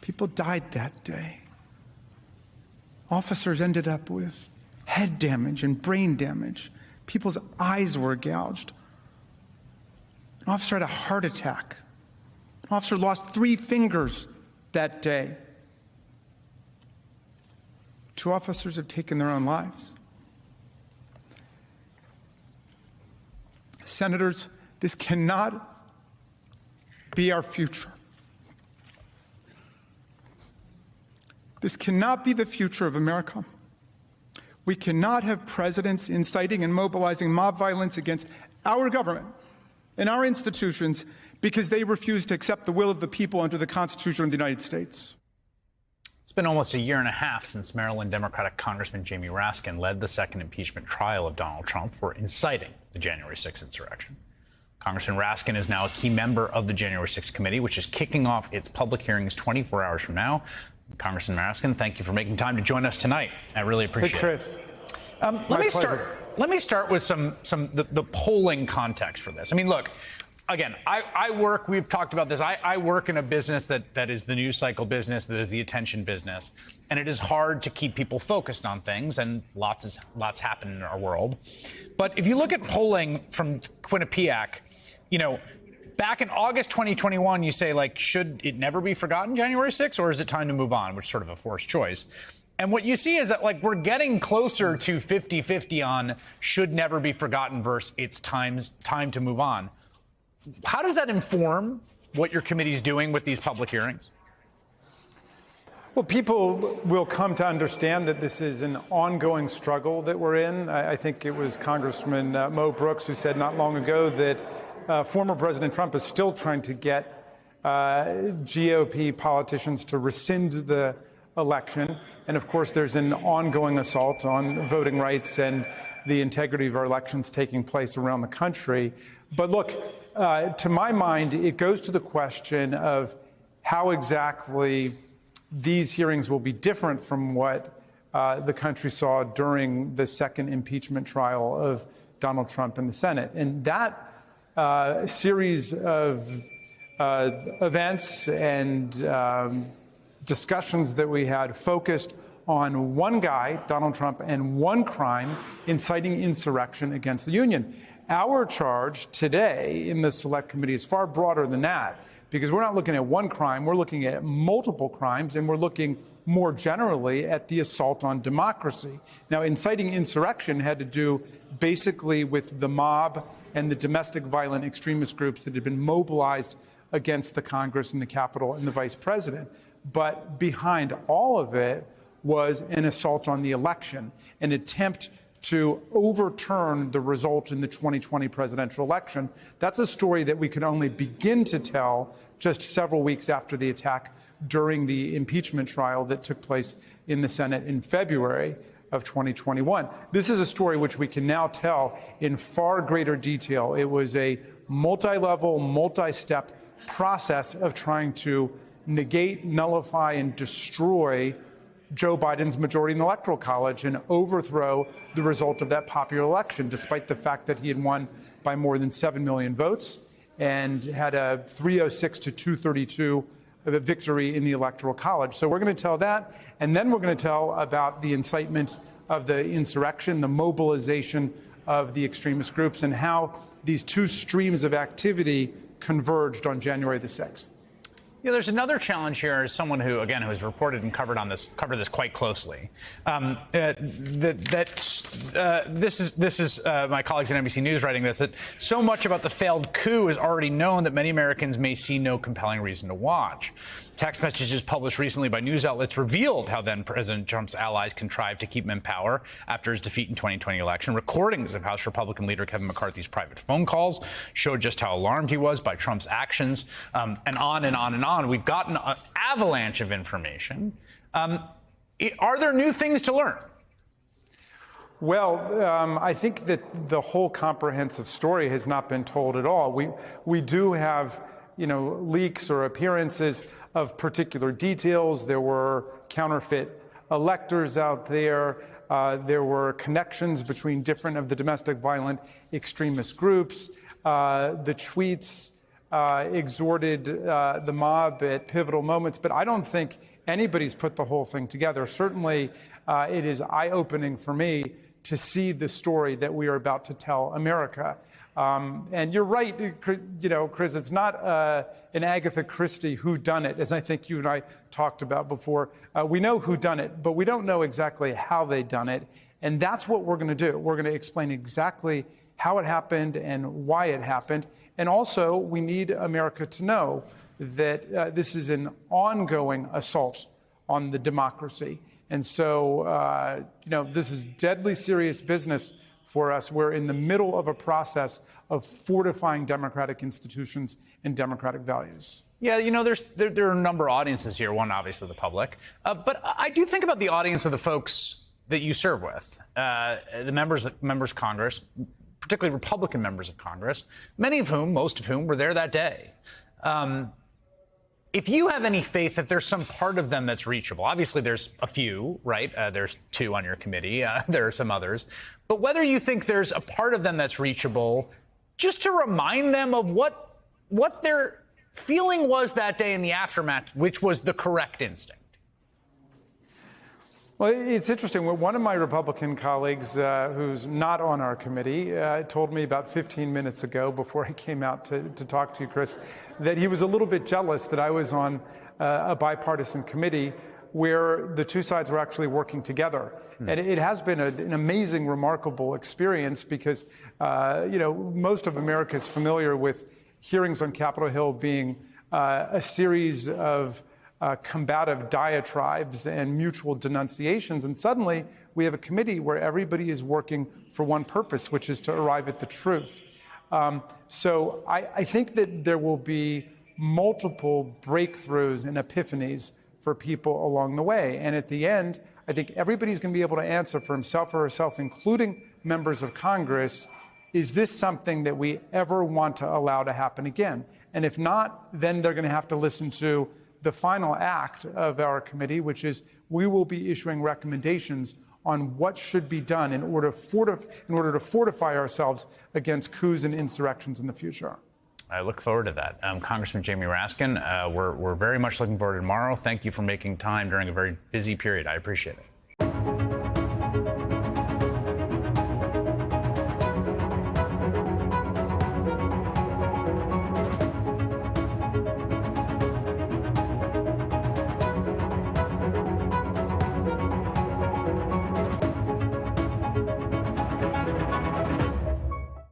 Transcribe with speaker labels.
Speaker 1: People died that day. Officers ended up with head damage and brain damage. People's eyes were gouged. An officer had a heart attack. An officer lost 3 fingers that day. 2 officers have taken their own lives. Senators, this cannot be our future. This cannot be the future of America. We cannot have presidents inciting and mobilizing mob violence against our government and our institutions because they refuse to accept the will of the people under the Constitution of the United States.
Speaker 2: It's been almost a year and a half since Maryland Democratic Congressman Jamie Raskin led the second impeachment trial of Donald Trump for inciting the January 6th insurrection. Congressman Raskin is now a key member of the January 6th committee, which is kicking off its public hearings 24 hours from now. Congressman Raskin, thank you for making time to join us tonight. I really appreciate
Speaker 1: Chris.
Speaker 2: it. Let me start with the polling context for this. I mean, look, again, I work, we've talked about this, I work in a business that is the news cycle business, that is the attention business, and it is hard to keep people focused on things, and lots happen in our world. But if you look at polling from Quinnipiac, you know, back in August 2021, you say, like, should it never be forgotten, January 6th, or is it time to move on, which is sort of a forced choice? And what you see is that, like, we're getting closer to 50-50 on should never be forgotten versus it's time to move on. How does that inform what your committee's doing with these public hearings?
Speaker 1: Well, people will come to understand that this is an ongoing struggle that we're in. I think it was Congressman Mo Brooks who said not long ago that former President Trump is still trying to get GOP politicians to rescind the election. And of course, there's an ongoing assault on voting rights and the integrity of our elections taking place around the country. But look, to my mind, it goes to the question of how exactly these hearings will be different from what the country saw during the second impeachment trial of Donald Trump in the Senate. And that series of events and discussions that we had focused on one guy, Donald Trump, and one crime, inciting insurrection against the Union. Our charge today in the Select Committee is far broader than that, because we're not looking at one crime, we're looking at multiple crimes, and we're looking more generally at the assault on democracy. Now, inciting insurrection had to do basically with the mob and the domestic violent extremist groups that had been mobilized against the Congress and the Capitol and the Vice President. But behind all of it was an assault on the election, an attempt to overturn the result in the 2020 presidential election. That's a story that we could only begin to tell just several weeks after the attack during the impeachment trial that took place in the Senate in February of 2021. This is a story which we can now tell in far greater detail. It was a multi-level, multi-step process of trying to negate, nullify, and destroy Joe Biden's majority in the Electoral College and overthrow the result of that popular election, despite the fact that he had won by more than 7 million votes and had a 306 to 232 victory in the Electoral College. So we're going to tell that, and then we're going to tell about the incitement of the insurrection, the mobilization of the extremist groups, and how these two streams of activity converged on January the 6th.
Speaker 2: Yeah, there's another challenge here as someone who, again, who has reported and covered this quite closely. This is my colleagues at NBC News writing this, that so much about the failed coup is already known that many Americans may see no compelling reason to watch. Text messages published recently by news outlets revealed how then President Trump's allies contrived to keep him in power after his defeat in 2020 election. Recordings of House Republican leader Kevin McCarthy's private phone calls showed just how alarmed he was by Trump's actions, and on and on and on. We've gotten an avalanche of information. Are there new things to learn?
Speaker 1: Well, I think that the whole comprehensive story has not been told at all. We do have, leaks or appearances of particular details. There were counterfeit electors out there. There were connections between different of the domestic violent extremist groups. The tweets exhorted the mob at pivotal moments, but I don't think anybody's put the whole thing together. Certainly, it is eye-opening for me to see the story that we are about to tell America. And you're right, Chris, it's not an Agatha Christie whodunit, as I think you and I talked about before. We know who done it, but we don't know exactly how they done it. And that's what we're going to do. We're going to explain exactly how it happened and why it happened. And also, we need America to know that this is an ongoing assault on the democracy. And so, this is deadly serious business for us. We're in the middle of a process of fortifying democratic institutions and democratic values.
Speaker 2: Yeah, there are a number of audiences here. One, obviously, the public. But I do think about the audience of the folks that you serve with, the members of Congress, particularly Republican members of Congress, most of whom were there that day. If you have any faith that there's some part of them that's reachable, obviously there's a few, right? There's 2 on your committee. There are some others. But whether you think there's a part of them that's reachable, just to remind them of what their feeling was that day in the aftermath, which was the correct instinct.
Speaker 1: Well, it's interesting. One of my Republican colleagues, who's not on our committee, told me about 15 minutes ago, before he came out to talk to you, Chris, that he was a little bit jealous that I was on a bipartisan committee where the two sides were actually working together. And it has been an amazing, remarkable experience because, most of America is familiar with hearings on Capitol Hill being a series of combative diatribes and mutual denunciations. And suddenly we have a committee where everybody is working for one purpose, which is to arrive at the truth. So I think that there will be multiple breakthroughs and epiphanies for people along the way. And at the end, I think everybody's going to be able to answer for himself or herself, including members of Congress, is this something that we ever want to allow to happen again? And if not, then they're going to have to listen to the final act of our committee, which is we will be issuing recommendations on what should be done in order to fortify ourselves against coups and insurrections in the future.
Speaker 2: I look forward to that. Congressman Jamie Raskin, we're very much looking forward to tomorrow. Thank you for making time during a very busy period. I appreciate it.